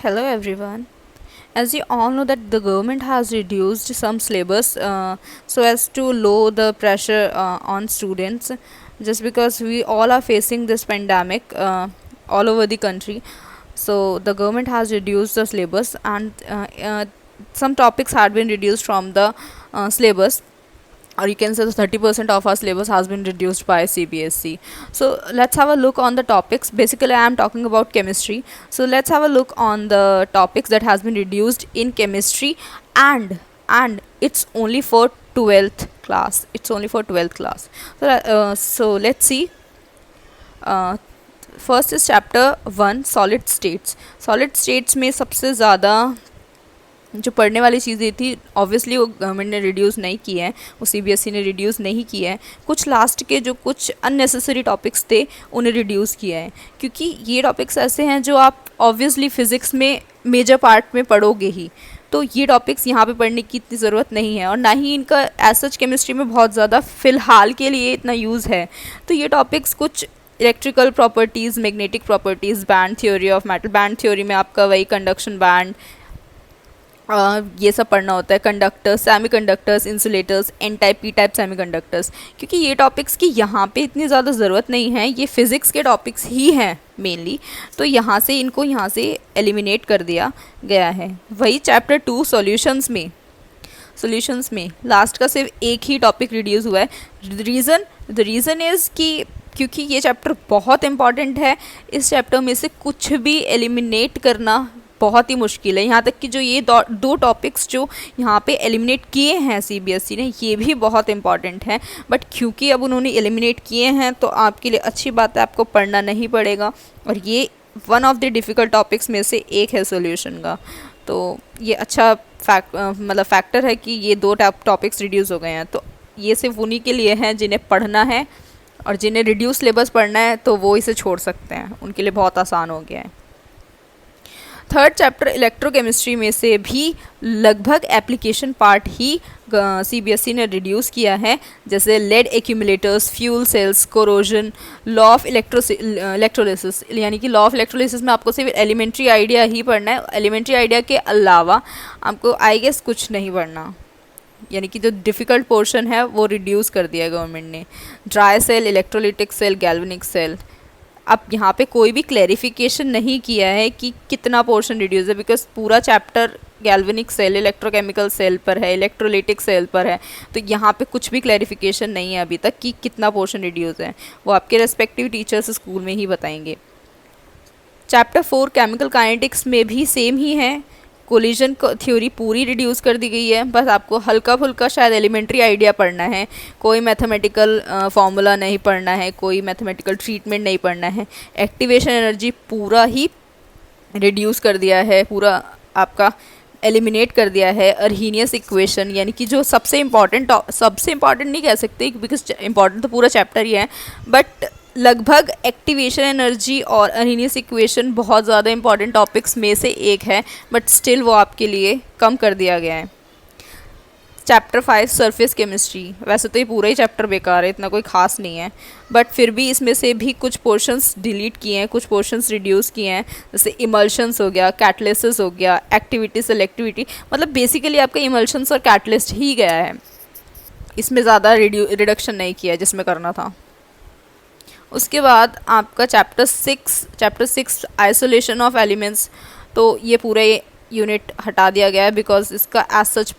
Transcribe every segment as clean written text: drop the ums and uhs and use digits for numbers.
Hello everyone. As you all know that the government has reduced some syllabus so as to lower the pressure on students, just because we all are facing this pandemic all over the country. So the government has reduced the syllabus, and some topics had been reduced from the syllabus, or you can say 30% of our syllabus has been reduced by CBSE. So let's have a look on the topics. Basically I am talking about chemistry, so let's have a look on the topics that has been reduced in chemistry. And it's only for 12th class. So let's see. uh, first is chapter 1, solid states. Solid states में सबसे ज़्यादा जो पढ़ने वाली चीज़ें थी, obviously वो government ने रिड्यूस नहीं की है, वो सीबीएसई ने रिड्यूस नहीं किया है. कुछ लास्ट के जो कुछ अननेसेसरी टॉपिक्स थे उन्हें रिड्यूस किया है, क्योंकि ये टॉपिक्स ऐसे हैं जो आप ऑब्वियसली फ़िज़िक्स में मेजर पार्ट में पढ़ोगे ही. तो ये टॉपिक्स यहाँ पे पढ़ने की इतनी ज़रूरत नहीं है, और ना ही इनका एज सच केमिस्ट्री में बहुत ज़्यादा फ़िलहाल के लिए इतना यूज़ है. तो ये टॉपिक्स कुछ electrical properties, magnetic properties, band theory of metal. Band theory में आपका वही कंडक्शन बैंड, ये सब पढ़ना होता है. Conductors, semiconductors, insulators, N type, P type semiconductors. क्योंकि ये टॉपिक्स की यहाँ पे इतनी ज़्यादा ज़रूरत नहीं है, ये फिज़िक्स के टॉपिक्स ही हैं मेनली, तो यहाँ से इनको यहाँ से एलिमिनेट कर दिया गया है. वही चैप्टर 2 सॉल्यूशंस में लास्ट का सिर्फ एक ही टॉपिक रिड्यूस हुआ है. द रीज़न इज़ कि क्योंकि ये चैप्टर बहुत इंपॉर्टेंट है. इस चैप्टर में से कुछ भी एलिमिनेट करना बहुत ही मुश्किल है. यहाँ तक कि जो ये दो टॉपिक्स जो यहाँ पे एलिमिनेट किए हैं सीबीएसई ने, ये भी बहुत इंपॉर्टेंट हैं. बट क्योंकि अब उन्होंने एलिमिनेट किए हैं तो आपके लिए अच्छी बात है, आपको पढ़ना नहीं पड़ेगा. और ये one of the difficult topics में से एक है सोल्यूशन का. तो ये अच्छा फैक्टर है कि ये दो टॉपिक्स रिड्यूस हो गए हैं. तो ये सिर्फ उन्हीं के लिए हैं जिन्हें पढ़ना है, और जिन्हें रिड्यूस सिलेबस पढ़ना है तो वो इसे छोड़ सकते हैं, उनके लिए बहुत आसान हो गया है. थर्ड चैप्टर इलेक्ट्रोकेमिस्ट्री में से भी लगभग एप्लीकेशन पार्ट ही सीबीएसई ने रिड्यूस किया है, जैसे lead accumulators, fuel cells, corrosion, law of electrolysis. यानी कि लॉ ऑफ इलेक्ट्रोलिसिस में आपको सिर्फ एलिमेंट्री आइडिया ही पढ़ना है. एलिमेंट्री आइडिया के अलावा आपको आई गेस कुछ नहीं पढ़ना, यानी कि जो डिफ़िकल्ट पोर्शन है वो रिड्यूस कर दिया गवर्नमेंट ने. Dry cell, electrolytic cell, galvanic cell. अब यहाँ पे कोई भी क्लैरिफिकेशन नहीं किया है कि कितना पोर्शन रिड्यूस है, बिकॉज पूरा chapter galvanic cell, electrochemical cell पर है, इलेक्ट्रोलिटिक सेल पर है. तो यहाँ पे कुछ भी क्लैरिफिकेशन नहीं है अभी तक कि कितना पोर्शन रिड्यूस है. वो आपके रेस्पेक्टिव टीचर्स स्कूल में ही बताएंगे. चैप्टर 4 केमिकल काइनेटिक्स में भी सेम ही है. कोलिजन थ्योरी पूरी रिड्यूस कर दी गई है, बस आपको हल्का फुल्का शायद एलिमेंट्री आइडिया पढ़ना है. कोई मैथमेटिकल फार्मूला नहीं पढ़ना है, कोई मैथमेटिकल ट्रीटमेंट नहीं पढ़ना है. एक्टिवेशन एनर्जी पूरा ही रिड्यूस कर दिया है, पूरा आपका एलिमिनेट कर दिया है. अर्हीनियस इक्वेशन, यानी कि जो सबसे इम्पॉर्टेंट नहीं कह सकते बिकॉज इम्पॉर्टेंट तो पूरा चैप्टर ही है, बट लगभग एक्टिवेशन एनर्जी और अर्हीनियस इक्वेशन बहुत ज़्यादा इंपॉर्टेंट टॉपिक्स में से एक है, बट स्टिल वो आपके लिए कम कर दिया गया है. Chapter 5 surface chemistry. वैसे तो ये पूरा ही चैप्टर बेकार है, इतना कोई खास नहीं है, बट फिर भी इसमें से भी कुछ पोर्शंस डिलीट किए हैं, कुछ पोर्शंस रिड्यूस किए हैं. जैसे इमल्शंस हो गया, कैटलिसिस हो गया, एक्टिविटी सेलेक्टिविटी. मतलब बेसिकली आपका इमल्शंस और कैटलिस्ट ही गया है, इसमें ज़्यादा रिडक्शन नहीं किया है जिसमें करना था. उसके बाद आपका चैप्टर 6 आइसोलेशन ऑफ एलिमेंट्स. तो ये पूरे यूनिट हटा दिया गया है बिकॉज इसका एज सच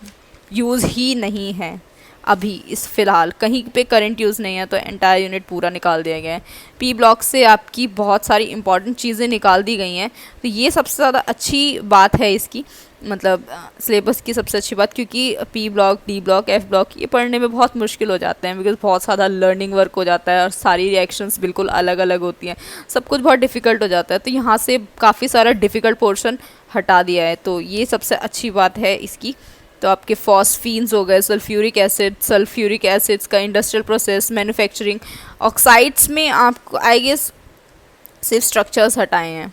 यूज़ ही नहीं है अभी. इस फ़िलहाल कहीं पे करंट यूज़ नहीं है, तो एंटायर यूनिट पूरा निकाल दिया गया है. पी ब्लॉक से आपकी बहुत सारी इंपॉर्टेंट चीज़ें निकाल दी गई हैं. तो ये सबसे ज़्यादा अच्छी बात है इसकी, मतलब सिलेबस की सबसे अच्छी बात, क्योंकि P block, D block, F block ये पढ़ने में बहुत मुश्किल हो जाते हैं बिकॉज बहुत ज़्यादा लर्निंग वर्क हो जाता है और सारी रिएक्शंस बिल्कुल अलग अलग होती हैं, सब कुछ बहुत डिफ़िकल्ट हो जाता है. तो यहाँ से काफ़ी सारा डिफ़िकल्ट पोर्शन हटा दिया है, तो ये सबसे अच्छी बात है इसकी. तो आपके फॉस्फीन्स हो गए, सल्फ्यूरिक एसिड्स का इंडस्ट्रियल प्रोसेस, मैन्युफैक्चरिंग. ऑक्साइड्स में आपको आई गेस सिर्फ स्ट्रक्चर्स हटाए हैं,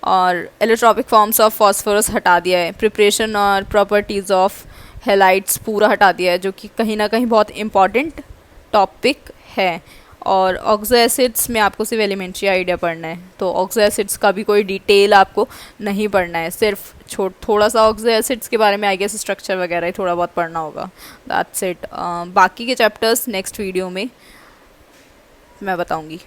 और एलोट्रॉपिक फॉर्म्स ऑफ फॉस्फोरस हटा दिया है. प्रिपरेशन और प्रॉपर्टीज़ ऑफ हेलाइट्स पूरा हटा दिया है, जो कि कहीं ना कहीं बहुत इम्पॉर्टेंट टॉपिक है. और ऑक्सो एसिड्स में आपको सिर्फ एलिमेंट्री आइडिया पढ़ना है, तो ऑक्सो एसिड्स का भी कोई डिटेल आपको नहीं पढ़ना है, सिर्फ थोड़ा सा ऑक्सो एसिड्स के बारे में आई गेस स्ट्रक्चर वगैरह ही थोड़ा बहुत पढ़ना होगा, दैट्स इट। बाकी के चैप्टर्स नेक्स्ट वीडियो में मैं बताऊंगी।